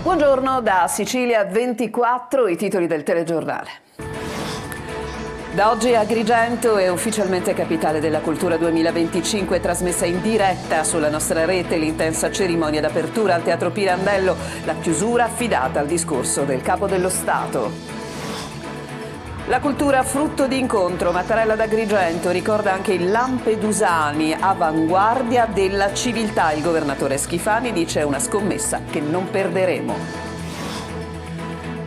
Buongiorno da Sicilia 24, i titoli del telegiornale. Da oggi Agrigento è ufficialmente capitale della cultura 2025, trasmessa in diretta sulla nostra rete l'intensa cerimonia d'apertura al Teatro Pirandello, la chiusura affidata al discorso del Capo dello Stato. La cultura frutto di incontro, Mattarella d'Agrigento ricorda anche i lampedusani, avanguardia della civiltà. Il governatore Schifani dice è una scommessa che non perderemo.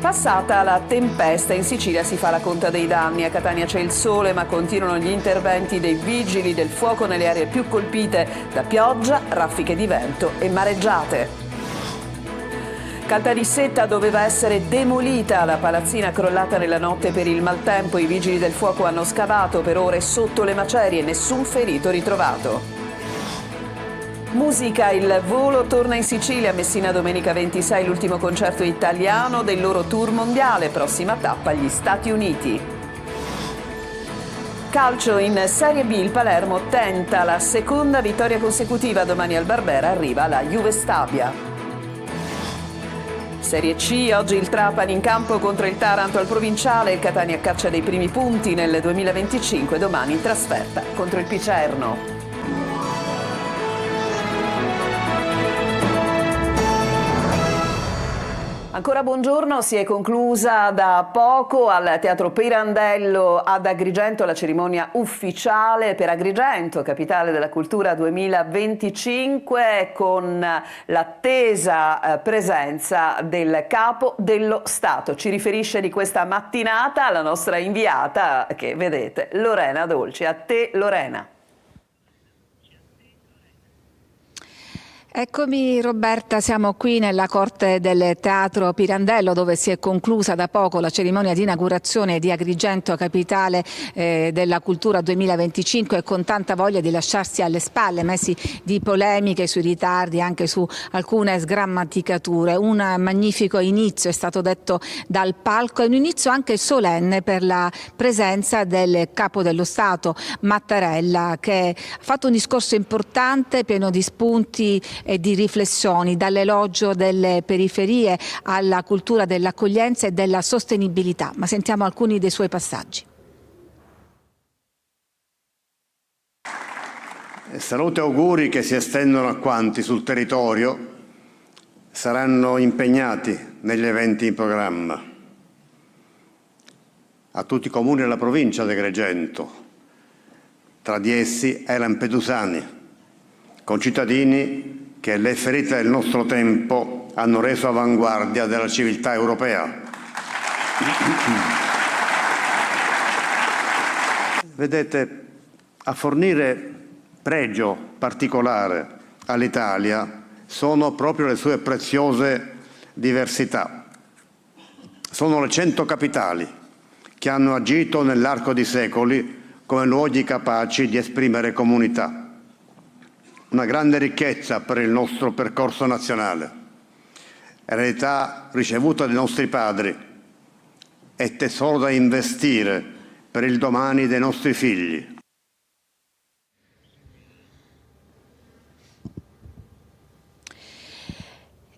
Passata la tempesta, in Sicilia si fa la conta dei danni. A Catania c'è il sole, ma continuano gli interventi dei vigili del fuoco nelle aree più colpite da pioggia, raffiche di vento e mareggiate. Caltanissetta doveva essere demolita, la palazzina crollata nella notte per il maltempo. I vigili del fuoco hanno scavato per ore sotto le macerie, nessun ferito ritrovato. Musica, il volo torna in Sicilia, Messina domenica 26, l'ultimo concerto italiano del loro tour mondiale, prossima tappa gli Stati Uniti. Calcio, in Serie B il Palermo tenta la seconda vittoria consecutiva, domani al Barbera arriva la Juve Stabia. Serie C, oggi il Trapani in campo contro il Taranto al Provinciale, il Catania caccia dei primi punti nel 2025, domani in trasferta contro il Picerno. Ancora buongiorno, si è conclusa da poco al Teatro Pirandello ad Agrigento la cerimonia ufficiale per Agrigento, capitale della cultura 2025, con l'attesa presenza del Capo dello Stato. Ci riferisce di questa mattinata la nostra inviata che vedete, Lorena Dolci. A te Lorena. Eccomi Roberta, siamo qui nella corte del Teatro Pirandello dove si è conclusa da poco la cerimonia di inaugurazione di Agrigento, capitale della cultura 2025, con tanta voglia di lasciarsi alle spalle mesi di polemiche sui ritardi, anche su alcune sgrammaticature. Un magnifico inizio è stato detto dal palco e un inizio anche solenne per la presenza del Capo dello Stato Mattarella, che ha fatto un discorso importante, pieno di spunti e di riflessioni, dall'elogio delle periferie alla cultura dell'accoglienza e della sostenibilità. Ma sentiamo alcuni dei suoi passaggi. Salute e auguri che si estendono a quanti sul territorio saranno impegnati negli eventi in programma. A tutti i comuni della provincia di Agrigento, tra di essi ai lampedusani, concittadini che le ferite del nostro tempo hanno reso avanguardia della civiltà europea. Vedete, a fornire pregio particolare all'Italia sono proprio le sue preziose diversità. Sono le 100 capitali che hanno agito nell'arco di secoli come luoghi capaci di esprimere comunità. Una grande ricchezza per il nostro percorso nazionale, eredità ricevuta dai nostri padri e tesoro da investire per il domani dei nostri figli.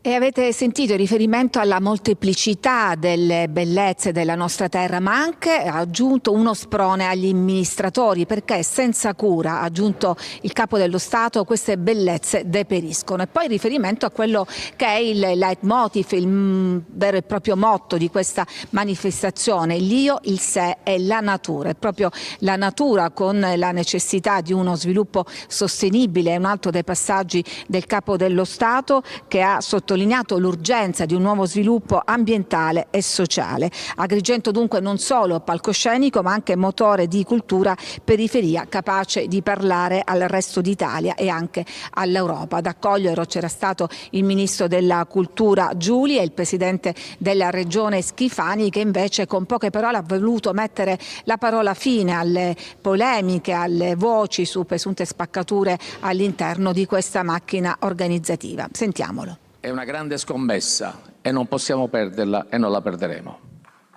E avete sentito il riferimento alla molteplicità delle bellezze della nostra terra, ma anche ha aggiunto uno sprone agli amministratori, perché senza cura, ha aggiunto il Capo dello Stato, queste bellezze deperiscono. E poi riferimento a quello che è il leitmotiv, il vero e proprio motto di questa manifestazione, l'io, il sé e la natura. È proprio la natura, con la necessità di uno sviluppo sostenibile, è un altro dei passaggi del Capo dello Stato, che ha sottolineato l'urgenza di un nuovo sviluppo ambientale e sociale. Agrigento dunque non solo palcoscenico ma anche motore di cultura, periferia capace di parlare al resto d'Italia e anche all'Europa. Ad accoglierlo c'era stato il ministro della cultura Giuli e il presidente della regione Schifani, che invece con poche parole ha voluto mettere la parola fine alle polemiche, alle voci su presunte spaccature all'interno di questa macchina organizzativa. Sentiamolo. È una grande scommessa e non possiamo perderla e non la perderemo.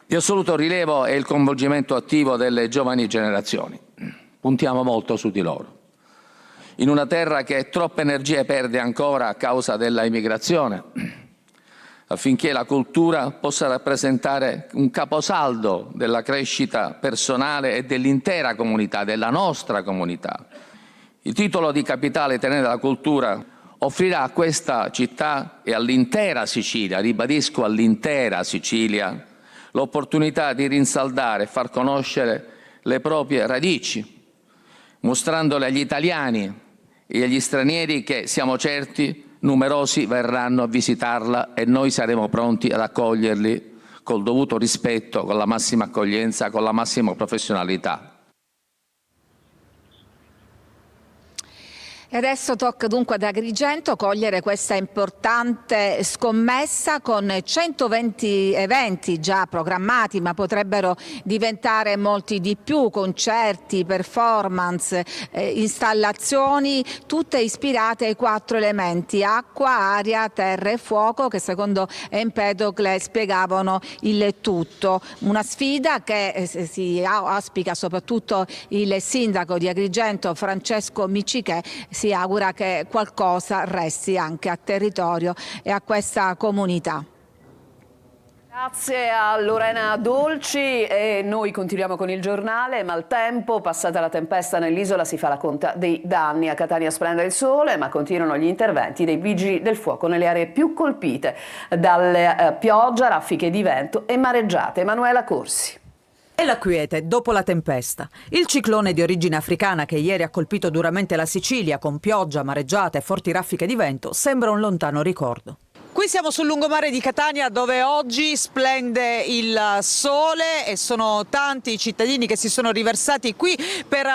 Di assoluto rilievo è il coinvolgimento attivo delle giovani generazioni. Puntiamo molto su di loro. In una terra che troppe energie perde ancora a causa della immigrazione, affinché la cultura possa rappresentare un caposaldo della crescita personale e dell'intera comunità, della nostra comunità. Il titolo di capitale tenere della cultura offrirà a questa città e all'intera Sicilia, ribadisco all'intera Sicilia, l'opportunità di rinsaldare e far conoscere le proprie radici, mostrandole agli italiani e agli stranieri che, siamo certi, numerosi verranno a visitarla e noi saremo pronti ad accoglierli col dovuto rispetto, con la massima accoglienza, con la massima professionalità. E adesso tocca dunque ad Agrigento cogliere questa importante scommessa con 120 eventi già programmati, ma potrebbero diventare molti di più: concerti, performance, installazioni, tutte ispirate ai 4 elementi: acqua, aria, terra e fuoco, che secondo Empedocle spiegavano il tutto. Una sfida che si auspica soprattutto il sindaco di Agrigento, Francesco Miccichè, si augura che qualcosa resti anche a territorio e a questa comunità. Grazie a Lorena Dolci e noi continuiamo con il giornale. Maltempo, passata la tempesta nell'isola si fa la conta dei danni. A Catania splende il sole, ma continuano gli interventi dei vigili del fuoco nelle aree più colpite dalle pioggia, raffiche di vento e mareggiate. Emanuela Corsi. E la quiete dopo la tempesta. Il ciclone di origine africana che ieri ha colpito duramente la Sicilia con pioggia, mareggiate e forti raffiche di vento sembra un lontano ricordo. Qui siamo sul lungomare di Catania, dove oggi splende il sole e sono tanti i cittadini che si sono riversati qui per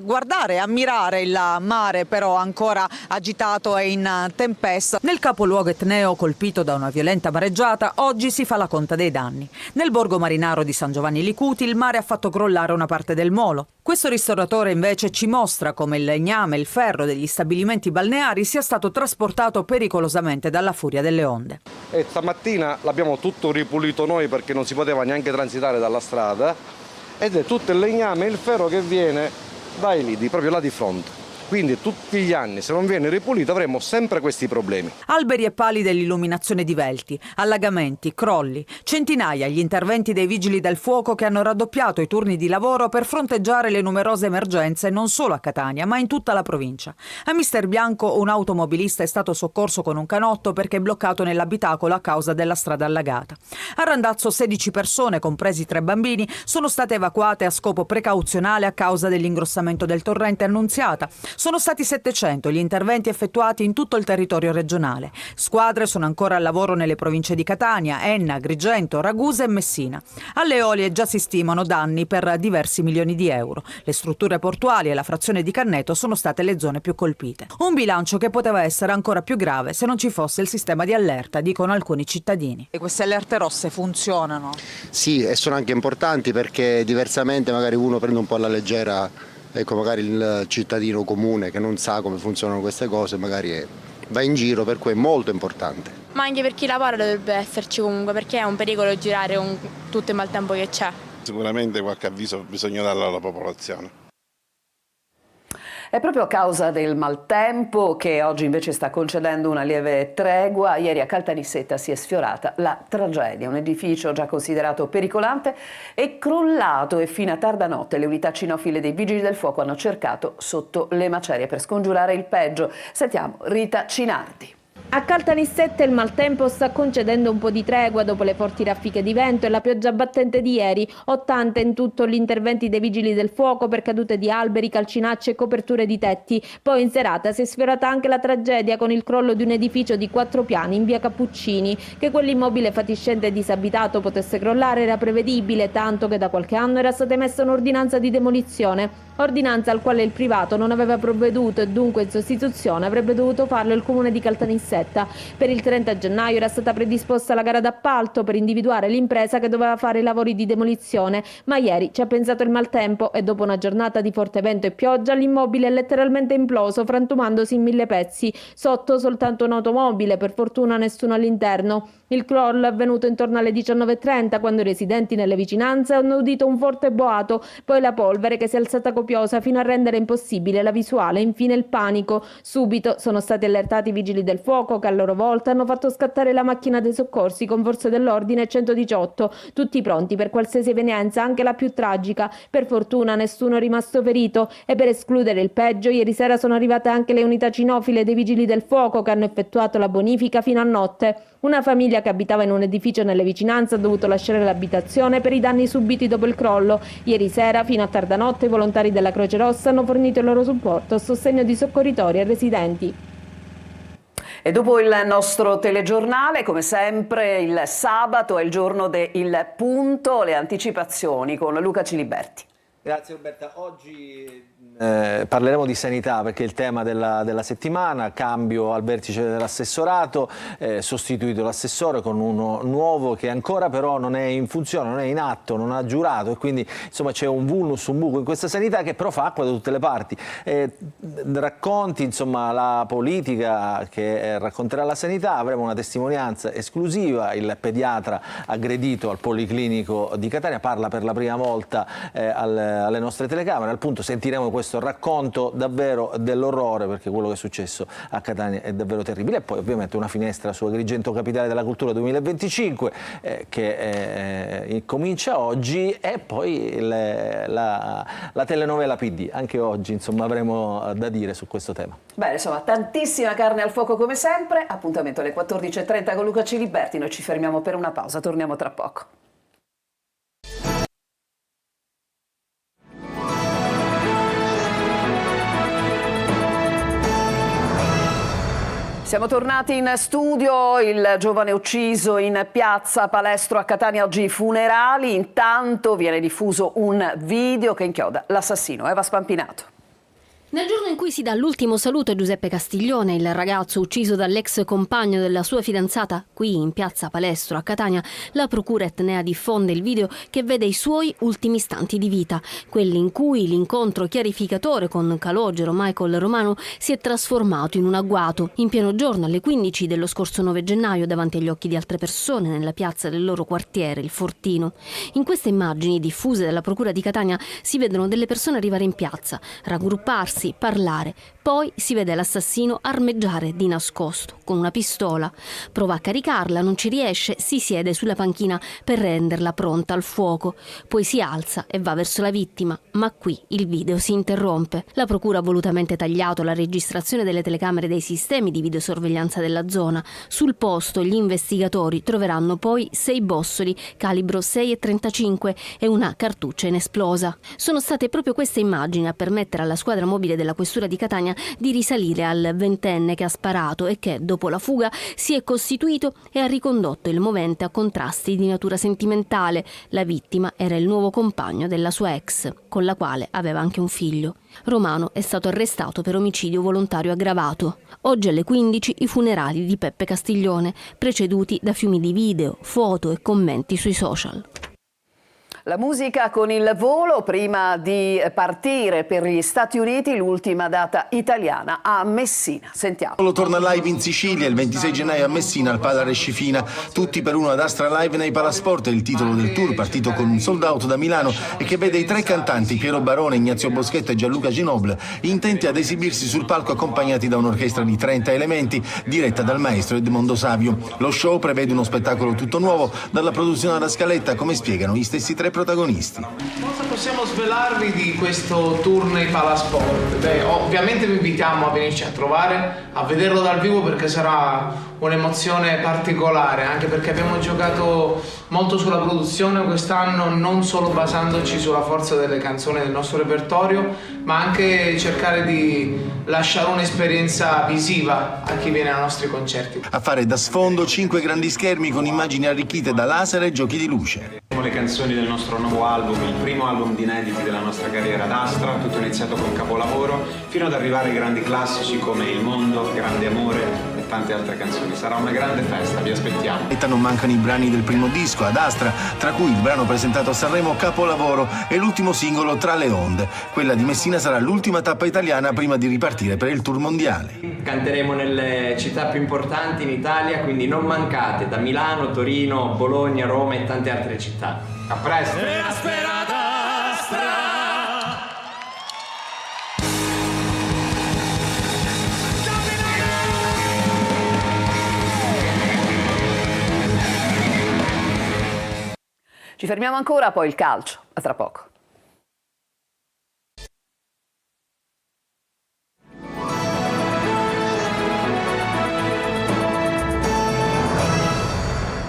guardare, ammirare il mare, però ancora agitato e in tempesta. Nel capoluogo etneo colpito da una violenta mareggiata oggi si fa la conta dei danni. Nel borgo marinaro di San Giovanni Licuti il mare ha fatto crollare una parte del molo. Questo ristoratore invece ci mostra come il legname e il ferro degli stabilimenti balneari sia stato trasportato pericolosamente dalla furia delle onde. E stamattina l'abbiamo tutto ripulito noi perché non si poteva neanche transitare dalla strada, ed è tutto il legname e il ferro che viene dai lidi, proprio là di fronte. Quindi tutti gli anni, se non viene ripulito, avremo sempre questi problemi. Alberi e pali dell'illuminazione divelti, allagamenti, crolli, centinaia gli interventi dei vigili del fuoco che hanno raddoppiato i turni di lavoro per fronteggiare le numerose emergenze non solo a Catania, ma in tutta la provincia. A Mister Bianco un automobilista è stato soccorso con un canotto perché è bloccato nell'abitacolo a causa della strada allagata. A Randazzo 16 persone, compresi 3 bambini, sono state evacuate a scopo precauzionale a causa dell'ingrossamento del torrente Annunziata. Sono stati 700 gli interventi effettuati in tutto il territorio regionale. Squadre sono ancora al lavoro nelle province di Catania, Enna, Agrigento, Ragusa e Messina. Alle Eolie già si stimano danni per diversi milioni di euro. Le strutture portuali e la frazione di Canneto sono state le zone più colpite. Un bilancio che poteva essere ancora più grave se non ci fosse il sistema di allerta, dicono alcuni cittadini. E queste allerte rosse funzionano? Sì, e sono anche importanti perché diversamente magari uno prende un po' alla leggera. Ecco, magari il cittadino comune che non sa come funzionano queste cose magari va in giro, per cui è molto importante. Ma anche per chi lavora dovrebbe esserci comunque, perché è un pericolo girare con tutto il maltempo che c'è. Sicuramente qualche avviso bisogna darlo alla popolazione. È proprio a causa del maltempo che oggi invece sta concedendo una lieve tregua. Ieri a Caltanissetta si è sfiorata la tragedia. Un edificio già considerato pericolante è crollato e fino a tarda notte le unità cinofile dei Vigili del Fuoco hanno cercato sotto le macerie per scongiurare il peggio. Sentiamo Rita Cinardi. A Caltanissetta il maltempo sta concedendo un po' di tregua dopo le forti raffiche di vento e la pioggia battente di ieri. 80 in tutto gli interventi dei vigili del fuoco per cadute di alberi, calcinacce e coperture di tetti. Poi in serata si è sfiorata anche la tragedia con il crollo di un edificio di 4 piani in via Cappuccini. Che quell'immobile fatiscente e disabitato potesse crollare era prevedibile, tanto che da qualche anno era stata emessa un'ordinanza di demolizione. Ordinanza al quale il privato non aveva provveduto e dunque in sostituzione avrebbe dovuto farlo il comune di Caltanissetta. Per il 30 gennaio era stata predisposta la gara d'appalto per individuare l'impresa che doveva fare i lavori di demolizione, ma ieri ci ha pensato il maltempo e dopo una giornata di forte vento e pioggia l'immobile è letteralmente imploso, frantumandosi in 1000 pezzi. Sotto soltanto un'automobile, per fortuna nessuno all'interno. Il crollo è avvenuto intorno alle 19:30 quando i residenti nelle vicinanze hanno udito un forte boato, poi la polvere che si è alzata copiosamente copiosa fino a rendere impossibile la visuale e infine il panico. Subito sono stati allertati i vigili del fuoco che a loro volta hanno fatto scattare la macchina dei soccorsi con forze dell'ordine 118, tutti pronti per qualsiasi evenienza, anche la più tragica. Per fortuna nessuno è rimasto ferito e per escludere il peggio ieri sera sono arrivate anche le unità cinofile dei vigili del fuoco che hanno effettuato la bonifica fino a notte. Una famiglia che abitava in un edificio nelle vicinanze ha dovuto lasciare l'abitazione per i danni subiti dopo il crollo. Ieri sera fino a tarda notte i volontari della Croce Rossa hanno fornito il loro supporto a sostegno di soccorritori e residenti. E dopo il nostro telegiornale, come sempre, il sabato è il giorno del punto, le anticipazioni con Luca Ciliberti. Grazie Roberta. Oggi parleremo di sanità perché è il tema della settimana, cambio al vertice dell'assessorato, sostituito l'assessore con uno nuovo che ancora però non è in funzione, non è in atto, non ha giurato e quindi insomma c'è un vulnus, un buco in questa sanità che però fa acqua da tutte le parti. Racconti insomma la politica che racconterà la sanità, avremo una testimonianza esclusiva, il pediatra aggredito al Policlinico di Catania parla per la prima volta alle nostre telecamere, al punto sentiremo questo racconto davvero dell'orrore perché quello che è successo a Catania è davvero terribile e poi ovviamente una finestra su Agrigento Capitale della Cultura 2025 che comincia oggi e poi la telenovela PD, anche oggi insomma avremo da dire su questo tema. Bene, insomma tantissima carne al fuoco come sempre, appuntamento alle 14:30 con Luca Ciliberti, noi ci fermiamo per una pausa, torniamo tra poco. Siamo tornati in studio, il giovane ucciso in piazza Palestro a Catania, oggi funerali, intanto viene diffuso un video che inchioda l'assassino. Eva Spampinato. Nel giorno in cui si dà l'ultimo saluto a Giuseppe Castiglione, il ragazzo ucciso dall'ex compagno della sua fidanzata, qui in piazza Palestro a Catania, la procura etnea diffonde il video che vede i suoi ultimi istanti di vita, quelli in cui l'incontro chiarificatore con Calogero Michael Romano si è trasformato in un agguato. In pieno giorno, alle 15 dello scorso 9 gennaio, davanti agli occhi di altre persone, nella piazza del loro quartiere, il Fortino. In queste immagini diffuse dalla procura di Catania si vedono delle persone arrivare in piazza, raggrupparsi, parlare. Poi si vede l'assassino armeggiare di nascosto con una pistola. Prova a caricarla, non ci riesce, si siede sulla panchina per renderla pronta al fuoco. Poi si alza e va verso la vittima, ma qui il video si interrompe. La procura ha volutamente tagliato la registrazione delle telecamere dei sistemi di videosorveglianza della zona. Sul posto gli investigatori troveranno poi 6 bossoli calibro 6,35 e una cartuccia inesplosa. Sono state proprio queste immagini a permettere alla squadra mobile della questura di Catania di risalire al ventenne che ha sparato e che, dopo la fuga, si è costituito e ha ricondotto il movente a contrasti di natura sentimentale. La vittima era il nuovo compagno della sua ex, con la quale aveva anche un figlio. Romano è stato arrestato per omicidio volontario aggravato. Oggi alle 15 i funerali di Peppe Castiglione, preceduti da fiumi di video, foto e commenti sui social. La musica con il volo prima di partire per gli Stati Uniti, l'ultima data italiana a Messina. Sentiamo. Solo torna live in Sicilia il 26 gennaio a Messina al Pala Rescifina. Tutti per uno ad Astra Live nei Palasport è il titolo del tour, partito con un sold out da Milano e che vede i 3 cantanti Piero Barone, Ignazio Boschetta e Gianluca Ginoble intenti ad esibirsi sul palco accompagnati da un'orchestra di 30 elementi diretta dal maestro Edmondo Savio. Lo show prevede uno spettacolo tutto nuovo dalla produzione alla scaletta, come spiegano gli stessi 3 protagonisti. Cosa possiamo svelarvi di questo tour nei Palasport? Beh, ovviamente vi invitiamo a venirci a trovare, a vederlo dal vivo perché sarà un'emozione particolare, anche perché abbiamo giocato molto sulla produzione quest'anno, non solo basandoci sulla forza delle canzoni del nostro repertorio, ma anche cercare di lasciare un'esperienza visiva a chi viene ai nostri concerti. A fare da sfondo 5 grandi schermi con immagini arricchite da laser e giochi di luce. Le canzoni del nostro nuovo album, il primo album di inediti della nostra carriera ad Astra, tutto iniziato con Capolavoro, fino ad arrivare ai grandi classici come Il Mondo, Grande Amore e tante altre canzoni. Sarà una grande festa, vi aspettiamo. E non mancano i brani del primo disco ad Astra, tra cui il brano presentato a Sanremo Capolavoro e l'ultimo singolo Tra le onde. Quella di Messina sarà l'ultima tappa italiana prima di ripartire per il tour mondiale. Canteremo nelle città più importanti in Italia, quindi non mancate, da Milano, Torino, Bologna, Roma e tante altre città. A presto! Ci fermiamo ancora, poi il calcio. A tra poco.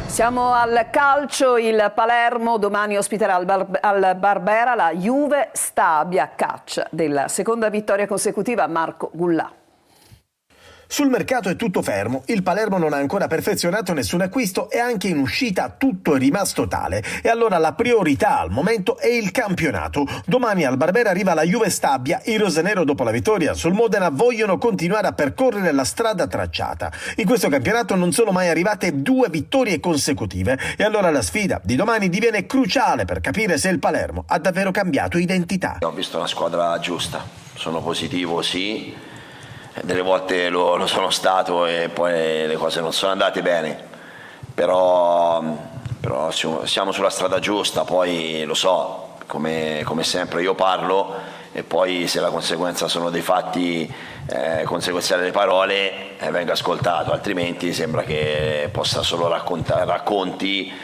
Siamo al calcio, il Palermo domani ospiterà al Barbera la Juve Stabia, caccia della seconda vittoria consecutiva. Marco Gullà. Sul mercato è tutto fermo, il Palermo non ha ancora perfezionato nessun acquisto e anche in uscita tutto è rimasto tale. E allora la priorità al momento è il campionato. Domani al Barbera arriva la Juve Stabia, i rosanero dopo la vittoria sul Modena vogliono continuare a percorrere la strada tracciata. In questo campionato non sono mai arrivate 2 vittorie consecutive e allora la sfida di domani diviene cruciale per capire se il Palermo ha davvero cambiato identità. Ho visto una squadra giusta, sono positivo sì. Delle volte lo sono stato e poi le cose non sono andate bene, però siamo sulla strada giusta, poi lo so, come sempre io parlo e poi se la conseguenza sono dei fatti conseguenziali delle parole venga ascoltato, altrimenti sembra che possa solo racconto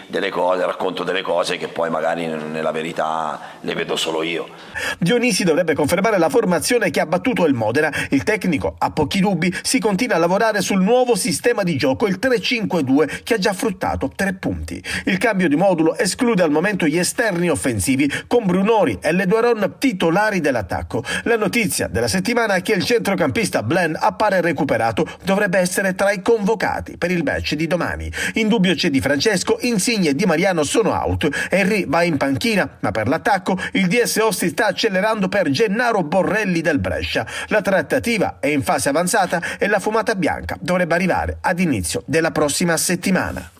delle cose che poi magari nella verità le vedo solo io. Dionisi dovrebbe confermare la formazione che ha battuto il Modena. Il tecnico ha pochi dubbi, si continua a lavorare sul nuovo sistema di gioco, il 3-5-2, che ha già fruttato 3 punti. Il cambio di modulo esclude al momento gli esterni offensivi, con Brunori e Leduaron titolari dell'attacco. La notizia della settimana è che il centrocampista Blen appare recuperato, dovrebbe essere tra i convocati per il match di domani. In dubbio c'è Di Francesco, Insigne e Di Mariano sono out, Henry va in panchina, ma per l'attacco il DS Ostia sta accelerando per Gennaro Borrelli del Brescia. La trattativa è in fase avanzata e la fumata bianca dovrebbe arrivare ad inizio della prossima settimana.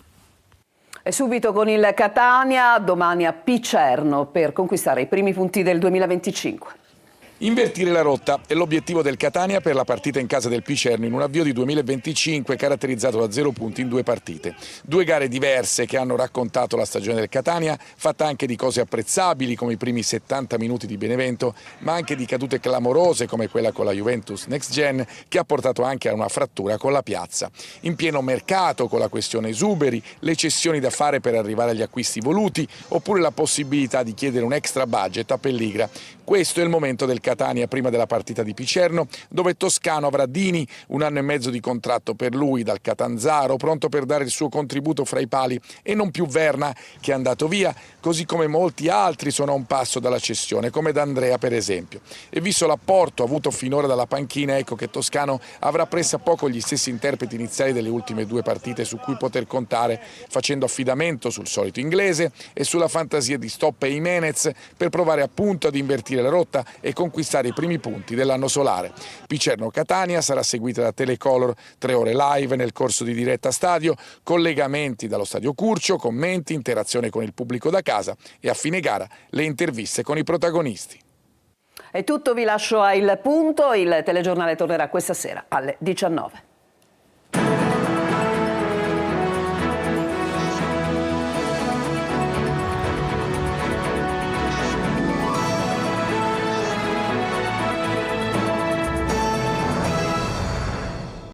E subito con il Catania, domani a Picerno per conquistare i primi punti del 2025. Invertire la rotta è l'obiettivo del Catania per la partita in casa del Picerno in un avvio di 2025 caratterizzato da 0 punti in 2 partite. 2 gare diverse che hanno raccontato la stagione del Catania, fatta anche di cose apprezzabili come i primi 70 minuti di Benevento, ma anche di cadute clamorose come quella con la Juventus Next Gen che ha portato anche a una frattura con la piazza. In pieno mercato con la questione esuberi, le cessioni da fare per arrivare agli acquisti voluti oppure la possibilità di chiedere un extra budget a Pelligra. Questo è il momento del Catania prima della partita di Picerno, dove Toscano avrà Dini, 1 anno e mezzo di contratto per lui dal Catanzaro, pronto per dare il suo contributo fra i pali, e non più Verna che è andato via, così come molti altri sono a un passo dalla cessione, come D'Andrea per esempio. E visto l'apporto avuto finora dalla panchina, ecco che Toscano avrà pressappoco gli stessi interpreti iniziali delle ultime 2 partite su cui poter contare, facendo affidamento sul solito inglese e sulla fantasia di Stoppe e Jimenez per provare appunto ad invertire la rotta e conquistare i primi punti dell'anno solare. Picerno-Catania sarà seguita da Telecolor, 3 ore live nel corso di diretta stadio, collegamenti dallo stadio Curcio, commenti, interazione con il pubblico da casa e a fine gara le interviste con i protagonisti. È tutto, vi lascio a Il Punto, il telegiornale tornerà questa sera alle 19.